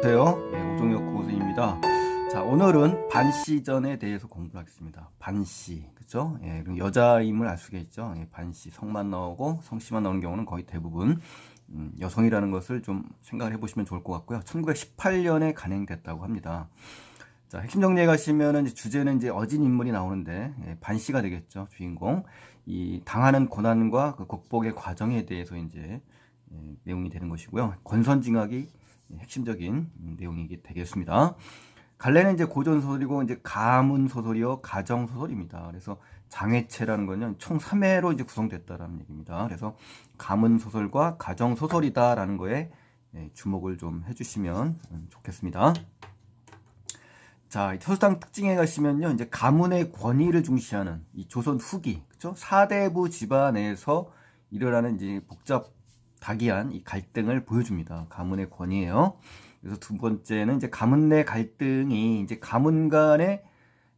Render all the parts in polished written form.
안녕하세요. 오종혁 고선입니다. 자, 오늘은 반시전에 대해서 공부를 하겠습니다. 반시, 그죠? 그리고 여자임을 알 수가 있죠. 반시, 성만 나오고 성씨만 나오는 경우는 거의 대부분 여성이라는 것을 좀 생각을 해보시면 좋을 것 같고요. 1918년에 간행됐다고 합니다. 자, 핵심 정리해 가시면은 주제는 이제 어진 인물이 나오는데 반시가 되겠죠, 주인공. 이 당하는 고난과 그 극복의 과정에 대해서 이제 내용이 되는 것이고요. 권선징악이 핵심적인 내용이 되겠습니다. 갈래는 이제 고전 소설이고 이제 가문 소설이요, 가정 소설입니다. 그래서 장해체라는 거는 총 3회로 이제 구성됐다라는 얘기입니다. 그래서 가문 소설과 가정 소설이다라는 거에 주목을 좀 해주시면 좋겠습니다. 자, 서수당 특징에 가시면요, 이제 가문의 권위를 중시하는 이 조선 후기, 그죠? 사대부 집안에서 일어나는 이제 복잡다기한 이 갈등을 보여줍니다. 가문의 권위예요. 그래서 두 번째는 이제 가문 내 갈등이 이제 가문 간의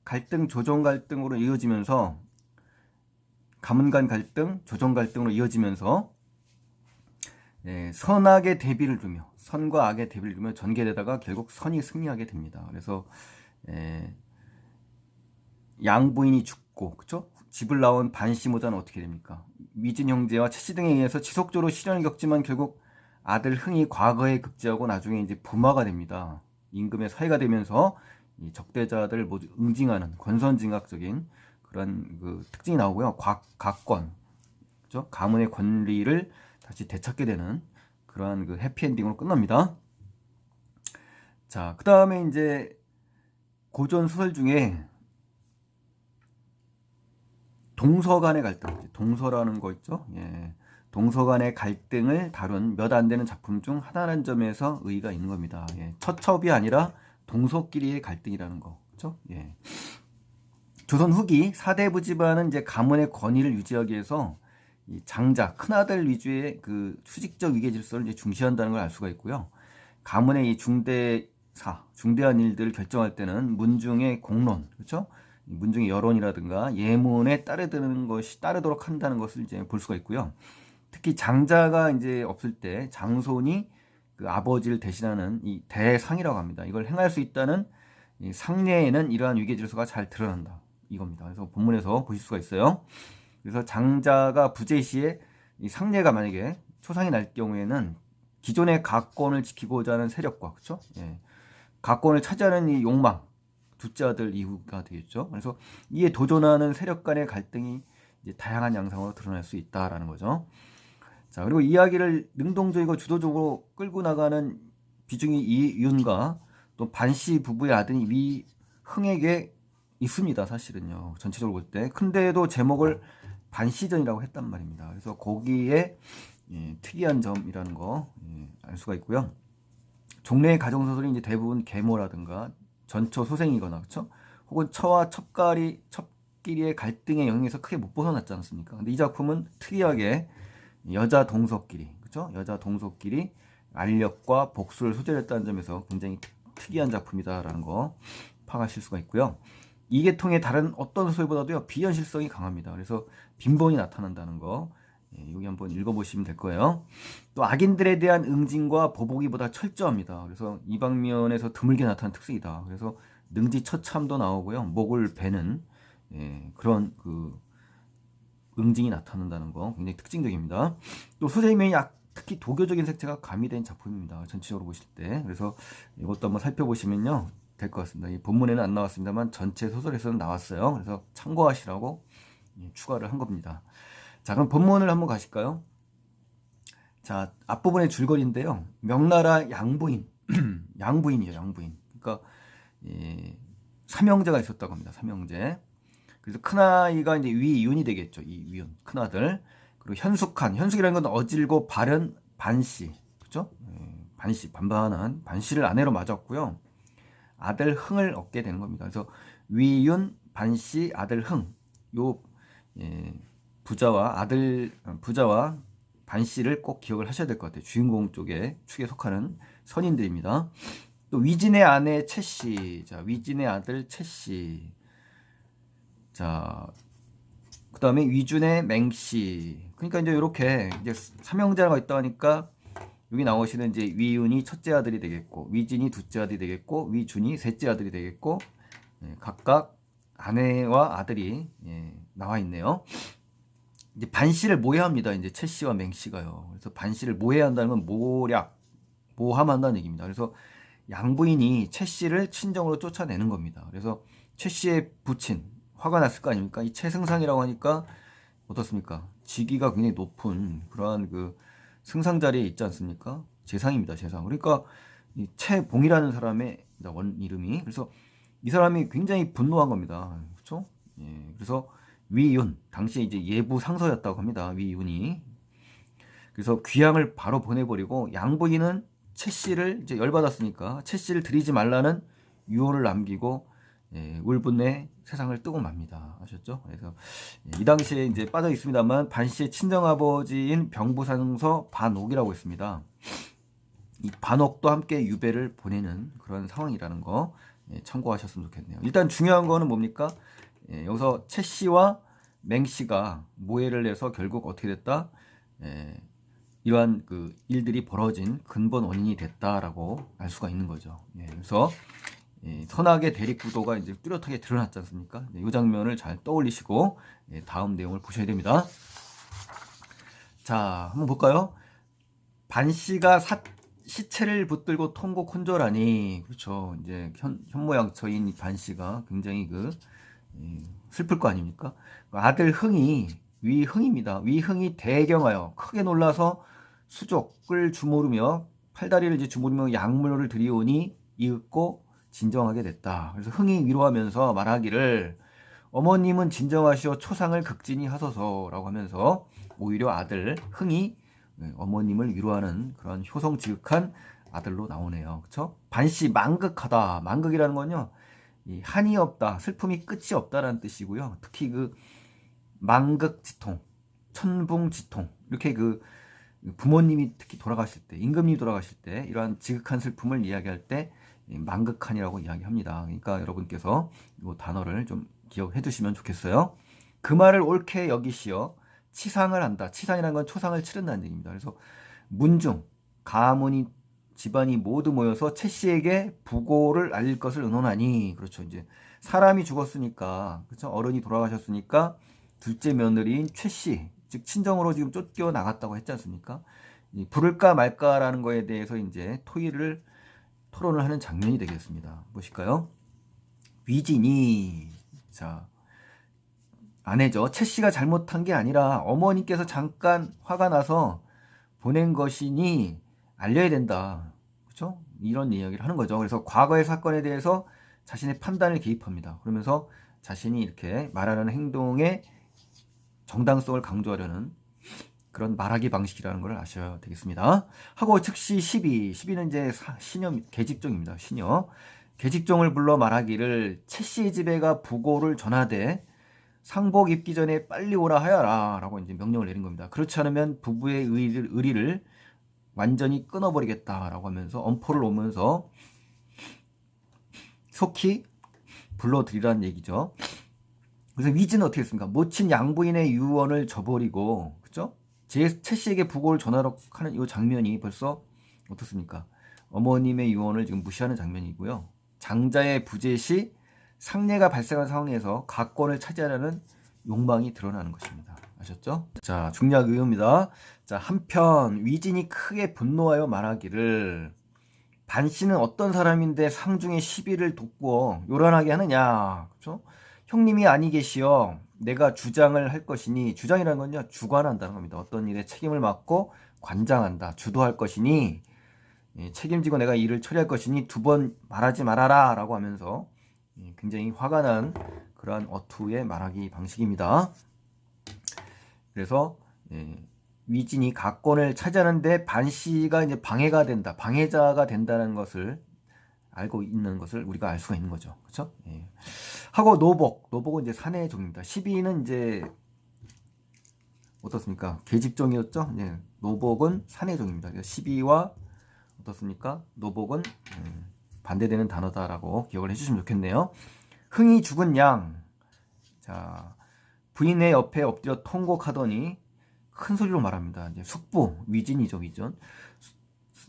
갈등, 조정 갈등으로 이어지면서 가문 간 갈등, 조정 갈등으로 이어지면서 선악의 대비를 두며 선과 악의 대비를 두며 전개되다가 결국 선이 승리하게 됩니다. 그래서 양부인이 죽고, 그쵸? 집을 나온 반씨 모자는 어떻게 됩니까? 위진 형제와 채씨 등에 의해서 지속적으로 시련을 겪지만 결국 아들 흥이 과거에 급제하고 나중에 이제 부마가 됩니다. 임금의 사이가 되면서 이 적대자들을 모두 응징하는 권선징악적인 그런 그 특징이 나오고요. 각권, 그죠? 가문의 권리를 다시 되찾게 되는 그러한 그 해피엔딩으로 끝납니다. 자, 그 다음에 이제 고전 소설 중에 동서 간의 갈등, 동서라는 거 있죠? 동서 간의 갈등을 다룬 몇 안 되는 작품 중 하나라는 점에서 의의가 있는 겁니다. 처첩이 아니라 동서끼리의 갈등이라는 거, 그렇죠? 조선 후기 사대부 집안은 이제 가문의 권위를 유지하기 위해서 이 장자, 큰아들 위주의 그 수직적 위계 질서를 이제 중시한다는 걸 알 수가 있고요. 가문의 이 중대한 일들을 결정할 때는 문중의 공론, 그렇죠? 문중의 여론이라든가 예문에 따르도록 한다는 것을 이제 볼 수가 있고요. 특히 장자가 이제 없을 때 장손이 그 아버지를 대신하는 이 대상이라고 합니다. 이걸 행할 수 있다는 이 상례에는 이러한 위계 질서가 잘 드러난다. 이겁니다. 그래서 본문에서 보실 수가 있어요. 그래서 장자가 부재 시에 이 상례가 만약에 초상이 날 경우에는 기존의 가권을 지키고자 하는 세력과, 그렇죠? 가권을 차지하는 이 욕망, 둘째 아들 이후가 되겠죠. 그래서 이에 도전하는 세력 간의 갈등이 이제 다양한 양상으로 드러날 수 있다라는 거죠. 자, 그리고 이야기를 능동적이고 주도적으로 끌고 나가는 비중이 이윤과 또 반씨 부부의 아들이 위흥에게 있습니다. 사실은요. 전체적으로 볼 때. 근데도 제목을 반시전이라고 했단 말입니다. 그래서 거기에 특이한 점이라는 거 알 수가 있고요. 종래의 가정소설이 이제 대부분 계모라든가 전처 소생이거나, 그렇죠? 혹은 처와 첩끼리의 갈등의 영역에서 크게 못 벗어났지 않습니까? 근데 이 작품은 특이하게 여자 동서끼리, 그렇죠? 여자 동서끼리 알력과 복수를 소재로 했다는 점에서 굉장히 특이한 작품이다라는 거 파악하실 수가 있고요. 이 계통의 다른 어떤 소설보다도요, 비현실성이 강합니다. 그래서 빈번히 나타난다는 거, 여기 한번 읽어보시면 될 거예요. 또 악인들에 대한 응징과 보복이 보다 철저합니다. 그래서 이 방면에서 드물게 나타나는 특색이다. 그래서 능지처참도 나오고요. 목을 베는 그런 그 응징이 나타난다는 거 굉장히 특징적입니다. 또 소재면이 특히 도교적인 색채가 가미된 작품입니다. 전체적으로 보실 때. 그래서 이것도 한번 살펴보시면요. 될 것 같습니다. 이 본문에는 안 나왔습니다만 전체 소설에서는 나왔어요. 그래서 참고하시라고 추가를 한 겁니다. 자, 그럼 본문을 한번 가실까요? 자, 앞부분의 줄거리인데요. 명나라 양부인, 양부인이죠, 양부인. 그러니까 삼형제가 있었다고 합니다. 삼형제. 그래서 큰아이가 이제 위윤이 되겠죠. 이 위윤, 큰아들. 그리고 현숙이라는 건 어질고 바른 반씨, 그렇죠? 반씨, 반반한 반씨를 아내로 맞았고요. 아들 흥을 얻게 되는 겁니다. 그래서 위윤, 반씨, 아들 흥, 요 부자와 반씨를 꼭 기억을 하셔야 될 것 같아요. 주인공 쪽에 축에 속하는 선인들입니다. 또 위진의 아내 채씨, 자, 위진의 아들 채씨, 자, 그 다음에 위준의 맹씨. 그러니까 이제 이렇게 이제 삼형제가 있다 하니까 여기 나오시는 이제 위윤이 첫째 아들이 되겠고, 위진이 둘째 아들이 되겠고, 위준이 셋째 아들이 되겠고, 예, 각각 아내와 아들이 예, 나와 있네요. 이제 반씨를 모해합니다. 이제 채씨와 맹씨가요. 그래서 반씨를 모해한다는 건 모함한다는 얘기입니다. 그래서 양부인이 채씨를 친정으로 쫓아내는 겁니다. 그래서 채씨의 부친 화가 났을 거 아닙니까? 이 채승상이라고 하니까 어떻습니까? 직위가 굉장히 높은 그러한 그 승상 자리에 있지 않습니까? 재상입니다, 재상. 그러니까 이 채봉이라는 사람의 원 이름이, 그래서 이 사람이 굉장히 분노한 겁니다. 그렇죠? 예, 그래서 위윤, 당시에 이제 예부 상서였다고 합니다. 위윤이. 그래서 귀양을 바로 보내버리고 양부인은 채 씨를 이제 열받았으니까 채 씨를 들이지 말라는 유언을 남기고 예, 울분내 세상을 뜨고 맙니다. 아셨죠? 그래서 예, 이 당시에 이제 빠져 있습니다만 반 씨의 친정 아버지인 병부상서 반옥이라고 있습니다. 이 반옥도 함께 유배를 보내는 그런 상황이라는 거 예, 참고하셨으면 좋겠네요. 일단 중요한 거는 뭡니까? 예, 여기서 채 씨와 맹 씨가 모해를 내서 결국 어떻게 됐다? 예, 이러한 그 일들이 벌어진 근본 원인이 됐다라고 알 수가 있는 거죠. 예, 그래서 예, 선악의 대립 구도가 이제 뚜렷하게 드러났지 않습니까? 이 장면을 잘 떠올리시고 예, 다음 내용을 보셔야 됩니다. 자, 한번 볼까요? 반씨가 시체를 붙들고 통곡 혼절하니, 그렇죠. 이제 현모양처인 반씨가 굉장히 슬플 거 아닙니까? 아들 흥이, 위흥입니다. 위흥이 대경하여 크게 놀라서 수족을 주무르며 팔다리를 이제 주무르며 약물을 들이오니 이윽고 진정하게 됐다. 그래서 흥이 위로하면서 말하기를 어머님은 진정하시어 초상을 극진히 하소서라고 하면서 오히려 아들 흥이 어머님을 위로하는 그런 효성지극한 아들로 나오네요. 그렇죠? 반씨 만극하다. 만극이라는 건요. 이 한이 없다, 슬픔이 끝이 없다라는 뜻이고요. 특히 그 만극지통, 천붕지통 이렇게 그 부모님이 특히 돌아가실 때, 임금님이 돌아가실 때 이러한 지극한 슬픔을 이야기할 때 만극한이라고 이야기합니다. 그러니까 여러분께서 이 단어를 좀 기억해 두시면 좋겠어요. 그 말을 옳게 여기시어 치상을 한다. 치상이라는 건 초상을 치른다는 얘기입니다. 그래서 문중, 가문이 집안이 모두 모여서 채 씨에게 부고를 알릴 것을 의논하니, 그렇죠. 이제 사람이 죽었으니까, 그렇죠. 어른이 돌아가셨으니까 둘째 며느리인 최 씨, 즉 친정으로 지금 쫓겨 나갔다고 했지 않습니까? 부를까 말까라는 거에 대해서 이제 토론을 하는 장면이 되겠습니다. 보실까요? 위진이, 자, 아내죠. 채 씨가 잘못한 게 아니라 어머니께서 잠깐 화가 나서 보낸 것이니 알려야 된다. 그렇죠? 이런 이야기를 하는 거죠. 그래서 과거의 사건에 대해서 자신의 판단을 개입합니다. 그러면서 자신이 이렇게 말하는 행동의 정당성을 강조하려는 그런 말하기 방식이라는 걸 아셔야 되겠습니다. 하고 즉시 12는 이제 신녀 계집종입니다. 신녀 계집종을 불러 말하기를 채 씨의 집에가 부고를 전하되 상복 입기 전에 빨리 오라 하여라 라고 이제 명령을 내린 겁니다. 그렇지 않으면 부부의 의리를 완전히 끊어버리겠다라고 하면서 엄포를 놓으면서 속히 불러들이라는 얘기죠. 그래서 위진은 어떻게 했습니까? 모친 양부인의 유언을 저버리고, 그죠? 채 씨에게 부고를 전하러 하는 이 장면이 벌써 어떻습니까? 어머님의 유언을 지금 무시하는 장면이고요. 장자의 부재 시 상례가 발생한 상황에서 가권을 차지하려는 욕망이 드러나는 것입니다. 아셨죠? 자, 중략 의호입니다. 자, 한편 위진이 크게 분노하여 말하기를 반씨는 어떤 사람인데 상중의 시비를 돋구어 요란하게 하느냐. 그렇죠? 형님이 아니 계시어 내가 주장을 할 것이니, 주장이라는 건요, 주관한다는 겁니다. 어떤 일에 책임을 맡고 관장한다, 주도할 것이니, 책임지고 내가 일을 처리할 것이니 두 번 말하지 말아라 라고 하면서 굉장히 화가 난 그러한 어투의 말하기 방식입니다. 그래서 위진이 가권을 차지하는데 반씨가 이제 방해가 된다, 방해자가 된다는 것을 알고 있는 것을 우리가 알 수가 있는 거죠. 그렇죠? 예. 하고 노복은 이제 사내의 종입니다. 12는 이제 어떻습니까? 계집종이었죠? 예. 노복은 사내의 종입니다. 12와 어떻습니까? 노복은 반대되는 단어다라고 기억을 해주시면 좋겠네요. 흥이 죽은 양, 자, 부인의 옆에 엎드려 통곡하더니 큰 소리로 말합니다. 이제 숙부, 위진이죠, 위전.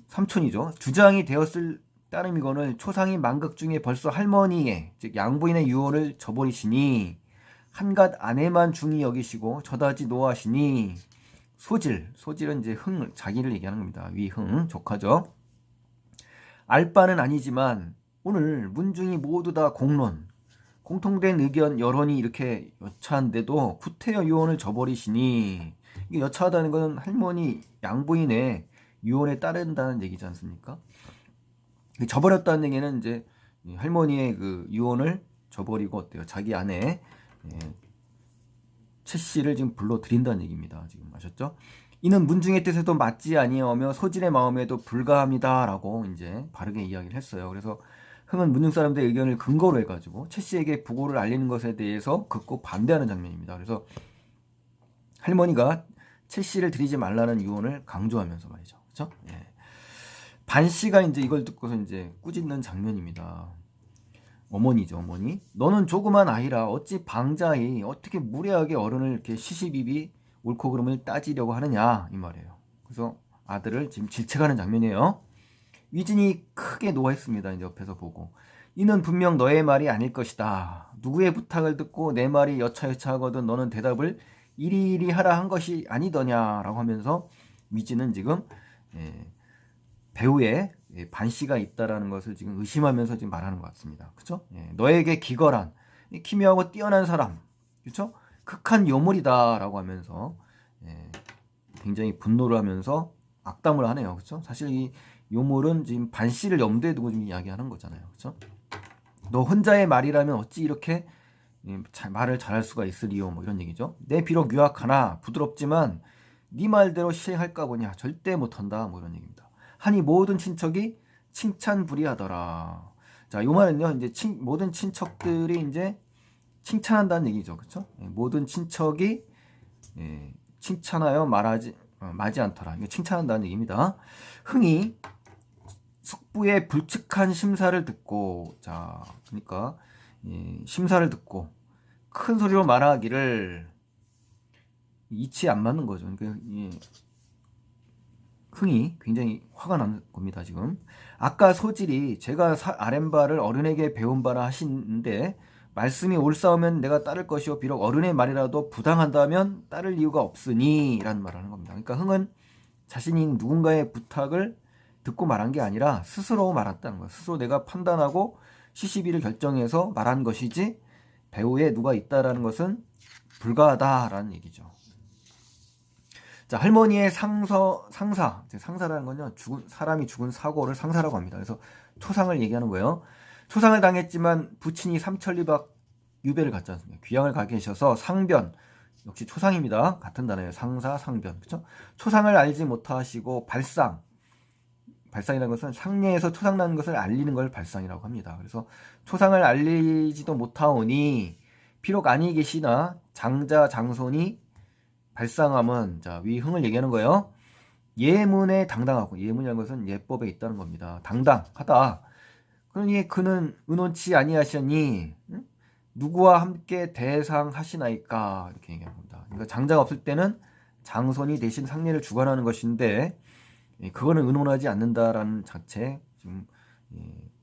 삼촌이죠. 주장이 되었을 따름이거늘 초상이 만극 중에 벌써 할머니의 즉 양부인의 유언을 저버리시니 한갓 아내만 중히 여기시고 저다지 노하시니 소질은 이제 자기를 얘기하는 겁니다. 위흥 조카죠. 알바는 아니지만 오늘 문중이 모두 다 공통된 의견 여론이 이렇게 여차한데도 구태여 유언을 저버리시니 이게 여차하다는 건 할머니 양부인의 유언에 따른다는 얘기지 않습니까? 저버렸다는 얘기는 이제 할머니의 그 유언을 저버리고 어때요? 자기 아내 최 씨를 지금 불러들인다는 얘기입니다. 지금 아셨죠? 이는 문중의 뜻에도 맞지 아니하며 소질의 마음에도 불가합니다라고 이제 바르게 이야기를 했어요. 그래서 흥은 문중 사람들의 의견을 근거로 해가지고 최 씨에게 부고를 알리는 것에 대해서 극구 반대하는 장면입니다. 그래서 할머니가 최 씨를 들이지 말라는 유언을 강조하면서 말이죠. 그렇죠? 예. 반 씨가 이제 이걸 듣고서 이제 꾸짖는 장면입니다. 어머니죠, 어머니. 너는 조그만 아이라 어찌 방자히 어떻게 무례하게 어른을 이렇게 시시비비 옳고 그름을 따지려고 하느냐 이 말이에요. 그래서 아들을 지금 질책하는 장면이에요. 위진이 크게 노했습니다. 이제 옆에서 보고 이는 분명 너의 말이 아닐 것이다. 누구의 부탁을 듣고 내 말이 여차여차하거든 너는 대답을 이리이리 하라 한 것이 아니더냐라고 하면서 위진은 지금 배우에 반씨가 있다라는 것을 지금 의심하면서 지금 말하는 것 같습니다. 그렇죠? 너에게 기걸한 기묘하고 뛰어난 사람, 그렇죠? 극한 요물이다라고 하면서 굉장히 분노를 하면서 악담을 하네요. 그렇죠? 사실 이 요물은 지금 반씨를 염두에 두고 지금 이야기하는 거잖아요. 그렇죠? 너 혼자의 말이라면 어찌 이렇게 말을 잘할 수가 있으리요? 뭐 이런 얘기죠. 내 비록 유약하나 부드럽지만 네 말대로 시행할까 보냐 절대 못한다. 뭐 이런 얘기입니다. 하니 모든 친척이 칭찬부리하더라. 자, 요 말은요, 이제 모든 친척들이 이제 칭찬한다는 얘기죠. 그렇죠? 모든 친척이 칭찬하여 마지 않더라. 이거 칭찬한다는 얘기입니다. 흥이 숙부의 불측한 심사를 듣고, 자, 그러니까 심사를 듣고 큰 소리로 말하기를 이치에 안 맞는 거죠. 그러니까 흥이 굉장히 화가 난 겁니다. 지금 아까 소질이 제가 아랫바를 어른에게 배운 바라 하시는데 말씀이 옳사오면 내가 따를 것이요 비록 어른의 말이라도 부당한다면 따를 이유가 없으니 라는 말을 하는 겁니다. 그러니까 흥은 자신이 누군가의 부탁을 듣고 말한 게 아니라 스스로 말했다는 거예요. 스스로 내가 판단하고 시시비를 결정해서 말한 것이지 배후에 누가 있다라는 것은 불가하다라는 얘기죠. 자, 할머니의 상사라는 건요, 사람이 죽은 사고를 상사라고 합니다. 그래서 초상을 얘기하는 거예요. 초상을 당했지만 부친이 삼천리박 유배를 갔지 않습니까? 귀양을 가 계셔서 상변, 역시 초상입니다. 같은 단어예요. 상사, 상변. 그렇죠? 초상을 알지 못하시고 발상이라는 것은 상례에서 초상나는 것을 알리는 걸 발상이라고 합니다. 그래서 초상을 알리지도 못하오니 비록 아니 계시나 장자 장손이 발상함은 자 위흥을 얘기하는 거예요. 예문에 당당하고 예문이라는 것은 예법에 있다는 겁니다. 당당하다. 그러니 그는 의논치 아니하시니 누구와 함께 대상하시나이까 이렇게 얘기하는 겁니다. 그러니까 장자가 없을 때는 장손이 대신 상례를 주관하는 것인데 그거는 의논하지 않는다라는 자체 지금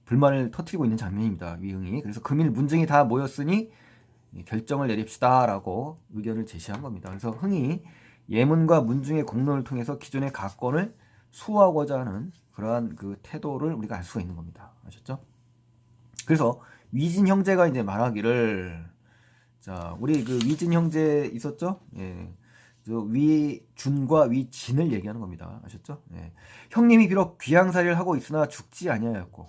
불만을 터뜨리고 있는 장면입니다. 위흥이. 그래서 금일 문중이 다 모였으니 결정을 내립시다라고 의견을 제시한 겁니다. 그래서 흥이 예문과 문중의 공론을 통해서 기존의 가권을 수호하고자 하는 그러한 그 태도를 우리가 알 수가 있는 겁니다. 아셨죠? 그래서 위진 형제가 이제 말하기를 자 우리 그 위진 형제 있었죠? 위준과 위진을 얘기하는 겁니다. 아셨죠? 형님이 비록 귀양살이를 하고 있으나 죽지 아니하였고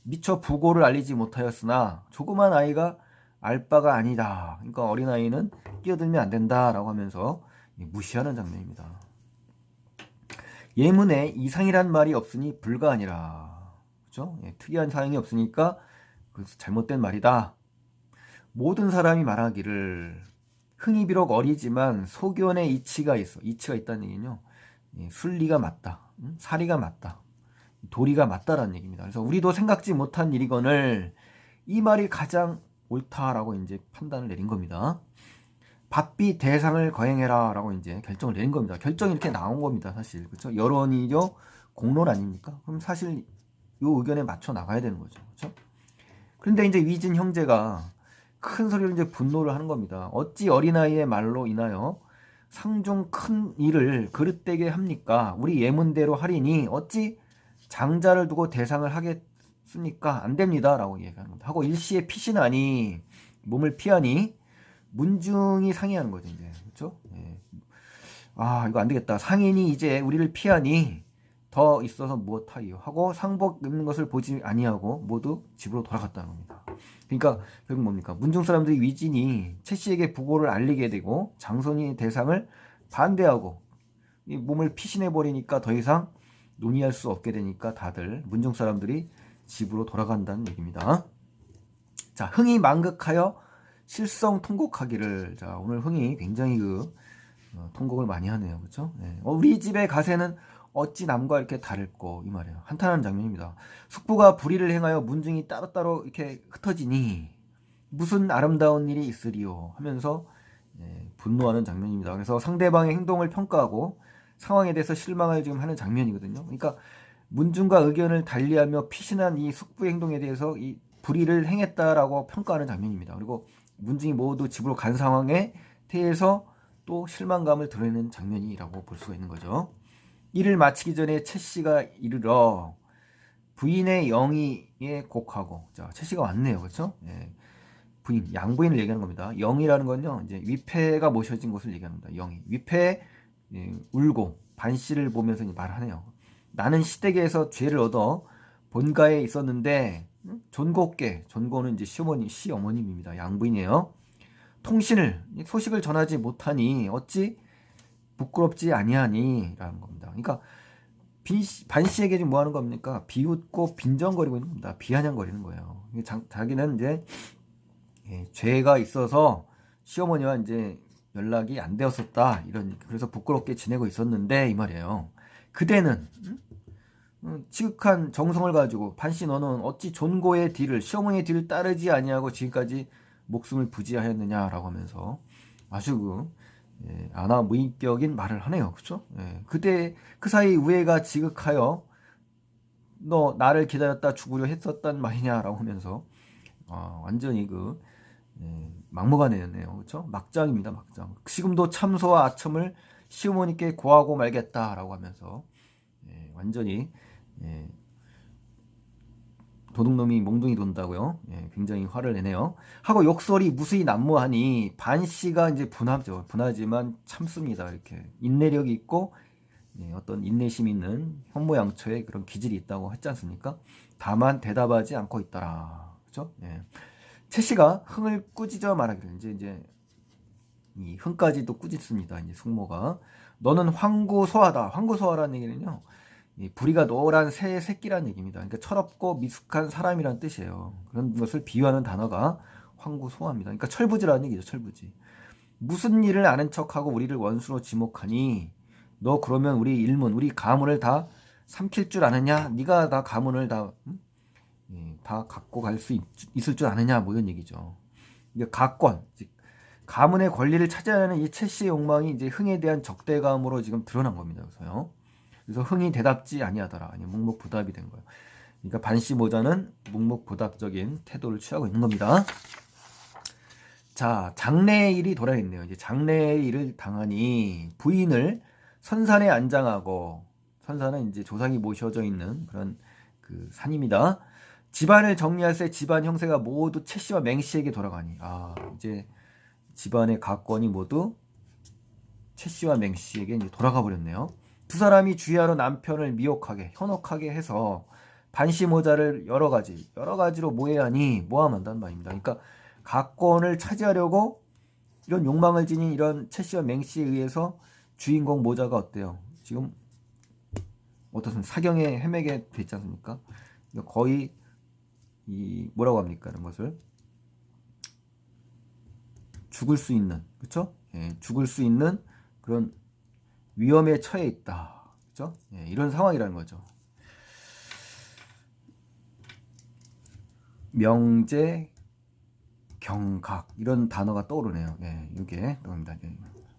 미처 부고를 알리지 못하였으나 조그만 아이가 알바가 아니다. 그러니까 어린아이는 끼어들면 안 된다라고 하면서 무시하는 장면입니다. 예문에 이상이란 말이 없으니 불가하니라. 그렇죠? 특이한 사항이 없으니까 그것은 잘못된 말이다. 모든 사람이 말하기를 흥이 비록 어리지만 소견에 이치가 있다는 얘기는요. 순리가 맞다. 사리가 맞다. 도리가 맞다라는 얘기입니다. 그래서 우리도 생각지 못한 일이거늘 이 말이 가장 옳다라고 이제 판단을 내린 겁니다. 바삐 대상을 거행해라라고 이제 결정을 내린 겁니다. 결정이 이렇게 나온 겁니다. 사실 그렇죠? 여론이죠, 공론 아닙니까? 그럼 사실 요 의견에 맞춰 나가야 되는 거죠. 그렇죠? 그런데 이제 위진 형제가 큰 소리로 이제 분노를 하는 겁니다. 어찌 어린아이의 말로 인하여 상중 큰 일을 그릇되게 합니까? 우리 예문대로 하리니 어찌 장자를 두고 대상을 하겠습니까? 안 됩니다. 라고 얘기하는 겁니다. 하고 일시에 피신하니 몸을 피하니 문중이 상의하는 거죠. 이제 그렇죠? 예. 아 이거 안 되겠다. 상인이 이제 우리를 피하니 더 있어서 무엇하리요 하고 상복 입는 것을 보지 아니하고 모두 집으로 돌아갔다는 겁니다. 그러니까 결국 뭡니까? 문중 사람들이 위진이 최 씨에게 부고를 알리게 되고 장손이 대상을 반대하고 이 몸을 피신해 버리니까 더 이상 논의할 수 없게 되니까 다들 문중 사람들이 집으로 돌아간다는 얘기입니다. 자, 흥이 만극하여 실성 통곡하기를. 자, 오늘 흥이 굉장히 통곡을 많이 하네요. 그렇죠? 네. 우리 집의 가세는 어찌 남과 이렇게 다를꼬 이 말이에요. 한탄하는 장면입니다. 숙부가 불의를 행하여 문중이 따로따로 이렇게 흩어지니 무슨 아름다운 일이 있으리요 하면서 분노하는 장면입니다. 그래서 상대방의 행동을 평가하고 상황에 대해서 실망을 지금 하는 장면이거든요. 그러니까 문중과 의견을 달리하며 피신한 이 숙부의 행동에 대해서 이 불의를 행했다라고 평가하는 장면입니다. 그리고 문중이 모두 집으로 간 상황에 대해서 또 실망감을 드러내는 장면이라고 볼 수가 있는 거죠. 일을 마치기 전에 최 씨가 이르러 부인의 영희에 곡하고. 자, 최 씨가 왔네요. 그렇죠? 예. 부인, 양부인을 얘기하는 겁니다. 영희라는 건요, 이제 위패가 모셔진 것을 얘기합니다. 영희. 위패 울고 반씨를 보면서 말하네요. 나는 시댁에서 죄를 얻어 본가에 있었는데 존고께, 존고는 이제 시어머님입니다. 양부인이에요. 통신을, 소식을 전하지 못하니 어찌 부끄럽지 아니하니 라는 겁니다. 그러니까 반씨에게 지금 뭐 하는 겁니까? 비웃고 빈정거리고 있는 겁니다. 비아냥거리는 거예요. 자기는 이제 죄가 있어서 시어머니와 이제 연락이 안 되었었다. 그래서 부끄럽게 지내고 있었는데 이 말이에요. 그대는 지극한 정성을 가지고 반씨 너는 어찌 존고의 뒤를 시어머니의 뒤를 따르지 아니하고 지금까지 목숨을 부지하였느냐라고 하면서 아주 아나무인격인 말을 하네요. 그렇죠? 그때 그 사이 우애가 지극하여 너 나를 기다렸다 죽으려 했었단 말이냐라고 하면서 완전히 막무가내였네요. 그렇죠? 막장입니다. 막장. 지금도 참소와 아첨을 시어머니께 고하고 말겠다라고 하면서 완전히 도둑놈이 몽둥이 돈다고요. 굉장히 화를 내네요. 하고 욕설이 무수히 난무하니 반씨가 이제 분하죠. 분하지만 참습니다. 이렇게 인내력이 있고 어떤 인내심 있는 현모양처의 그런 기질이 있다고 했지 않습니까? 다만 대답하지 않고 있더라. 그렇죠? 최 씨가 흥을 꾸짖어 말하기를 이제 이 흥까지도 꾸짖습니다. 이제 숙모가 너는 황구소하다. 황구소하라는 얘기는요. 이 부리가 노란 새 새끼라는 얘기입니다. 그러니까 철없고 미숙한 사람이란 뜻이에요. 그런 것을 비유하는 단어가 황구소하입니다. 그러니까 철부지라는 얘기죠. 철부지. 무슨 일을 아는 척하고 우리를 원수로 지목하니 너 그러면 우리 일문, 우리 가문을 다 삼킬 줄 아느냐? 네가 다 가문을 다 갖고 갈 수 있을 줄 아느냐? 뭐 이런 얘기죠. 이게 가권, 즉 가문의 권리를 찾아내는 이 최 씨의 욕망이 이제 흥에 대한 적대감으로 지금 드러난 겁니다. 그래서 흥이 대답지 아니하더라. 아니 묵묵부답이 된 거예요. 그러니까 반씨 모자는 묵묵부답적인 태도를 취하고 있는 겁니다. 자, 장래의 일이 돌아있네요. 이제 장래의 일을 당하니 부인을 선산에 안장하고, 선산은 이제 조상이 모셔져 있는 그런 그 산입니다. 집안을 정리할 때 집안 형세가 모두 최 씨와 맹 씨에게 돌아가니, 이제 집안의 가권이 모두 최 씨와 맹 씨에게 이제 돌아가 버렸네요. 두 사람이 주야로 남편을 미혹하게, 현혹하게 해서 반씨 모자를 여러 가지로 모해하니 모함한다는 말입니다. 그러니까 가권을 차지하려고 이런 욕망을 지닌 이런 최 씨와 맹 씨에 의해서 주인공 모자가 어때요? 지금 어떻습니까? 사경에 헤매게 됐지 않습니까? 거의 이 뭐라고 합니까? 이런 것을 죽을 수 있는, 그렇죠? 죽을 수 있는 그런 위험에 처해 있다. 그렇죠? 이런 상황이라는 거죠. 명제, 경각 이런 단어가 떠오르네요. 이게 떠오릅니다.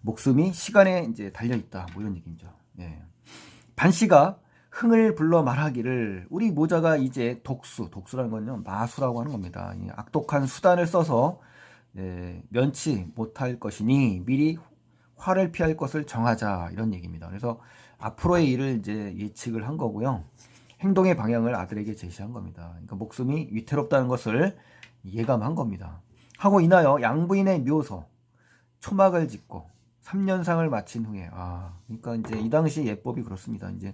목숨이 시간에 이제 달려 있다. 뭐 이런 얘기죠. 반씨가 흥을 불러 말하기를 우리 모자가 이제 독수라는 건요 마수라고 하는 겁니다. 이 악독한 수단을 써서 면치 못할 것이니 미리 화를 피할 것을 정하자 이런 얘기입니다. 그래서 앞으로의 일을 이제 예측을 한 거고요. 행동의 방향을 아들에게 제시한 겁니다. 그러니까 목숨이 위태롭다는 것을 예감한 겁니다. 하고 인하여 양부인의 묘소 초막을 짓고 3년상을 마친 후에 그러니까 이제 이 당시 예법이 그렇습니다. 이제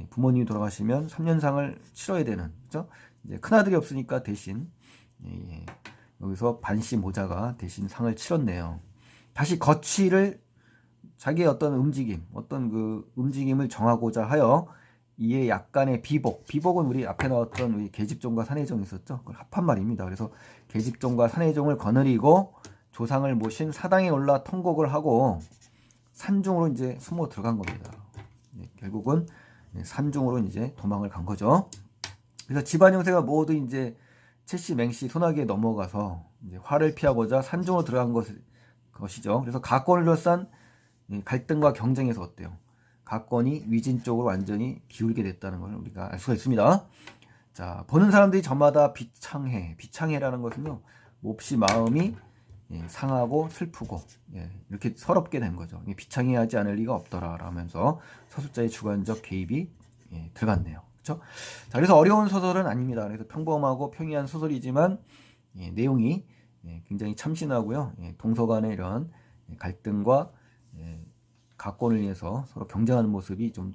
부모님이 돌아가시면 3년상을 치러야 되는, 그죠? 이제 큰아들이 없으니까 대신 여기서 반씨 모자가 대신 상을 치렀네요. 다시 거취를 자기의 어떤 움직임을 정하고자 하여 이에 약간의 비복은 우리 앞에 나왔던 우리 계집종과 산해종이 있었죠. 그걸 합한 말입니다. 그래서 계집종과 산해종을 거느리고 조상을 모신 사당에 올라 통곡을 하고 산중으로 이제 숨어 들어간 겁니다. 결국은 산중으로 이제 도망을 간 거죠. 그래서 집안 형세가 모두 이제 채씨, 맹씨, 소나기에 넘어가서 이제 화를 피하고자 산중으로 들어간 것이죠. 그래서 가권을 둘러싼 갈등과 경쟁에서 어때요? 가권이 위진 쪽으로 완전히 기울게 됐다는 걸 우리가 알 수가 있습니다. 자, 보는 사람들이 저마다 비창해라는 것은요, 몹시 마음이 상하고 슬프고 이렇게 서럽게 된 거죠. 비창해하지 않을 리가 없더라 라면서 서술자의 주관적 개입이 들어갔네요. 그렇죠? 자, 그래서 어려운 소설은 아닙니다. 그래서 평범하고 평이한 소설이지만 내용이 굉장히 참신하고요. 동서 간의 이런 갈등과 가권을 위해서 서로 경쟁하는 모습이 좀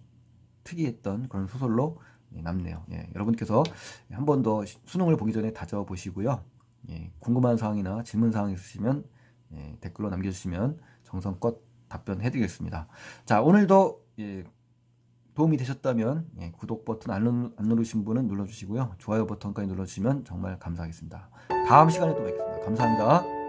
특이했던 그런 소설로 남네요. 여러분께서 한 번 더 수능을 보기 전에 다져보시고요. 궁금한 사항이나 질문 사항 있으시면 댓글로 남겨주시면 정성껏 답변해드리겠습니다. 자, 오늘도 도움이 되셨다면 구독 버튼 안 누르신 분은 눌러주시고요. 좋아요 버튼까지 눌러주시면 정말 감사하겠습니다. 다음 시간에 또 뵙겠습니다. 감사합니다.